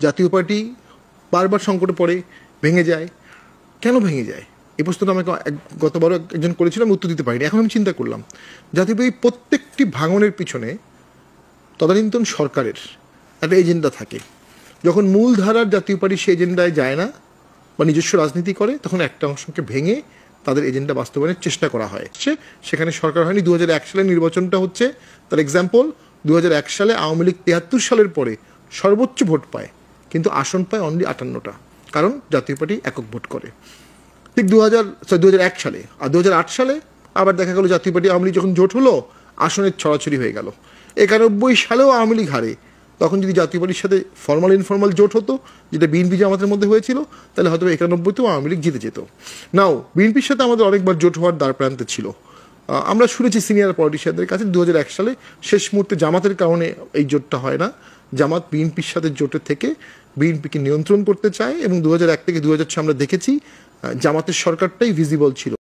জাতীয় পার্টি বারবার সংকটে পড়ে, ভেঙে যায়। কেন ভেঙে যায় এই প্রশ্নটা আমাকে গতবারও একজন করেছিল, আমি উত্তর দিতে পারিনি। এখন আমি চিন্তা করলাম জাতীয় পার্টি প্রত্যেকটি ভাঙনের পিছনে তদানীন্তন সরকারের একটা এজেন্ডা থাকে। যখন মূলধারার জাতীয় পার্টি সেই এজেন্ডায় যায় না বা নিজস্ব রাজনীতি করে, তখন একটা অংশকে ভেঙে তাদের এজেন্ডা বাস্তবায়নের চেষ্টা করা হয়। সেখানে সরকার হয়নি। 2001 সালে নির্বাচনটা হচ্ছে তার এক্সাম্পল। 2001 সালে আওয়ামী লীগ 73 সালের পরে সর্বোচ্চ ভোট পায়, কিন্তু আসন পায় অনলি 58টা, কারণ জাতীয় পার্টি একক ভোট করে। ঠিক 2001 সালে আর 2008 সালে আবার দেখা গেল জাতীয় পার্টি আওয়ামী লীগ যখন জোট হলো, আসনের ছড়াছড়ি হয়ে গেল। 91 সালেও আওয়ামী লীগ হারে। তখন যদি জাতীয় পার্টির সাথে ফর্মাল ইনফর্মাল জোট হতো, যেটা বিএনপি জামাতের মধ্যে হয়েছিল, তাহলে হয়তো 91তেও আওয়ামী লীগ জিতে যেত। নাও বিএনপির সাথে আমাদের অনেকবার জোট হওয়ার দ্বার প্রান্তে ছিল। আমরা শুনেছি সিনিয়র পলিটিশিয়ানদের কাছে 2001 সালে শেষ মুহূর্তে জামাতের কারণে এই জোটটা হয় না। জামাত বিএনপির সাথে জোটে থেকে বিএনপিকে নিয়ন্ত্রণ করতে চায়, এবং 2001 থেকে 2006 আমরা দেখেছি জামাতের সরকারটাই ভিজিবল ছিল।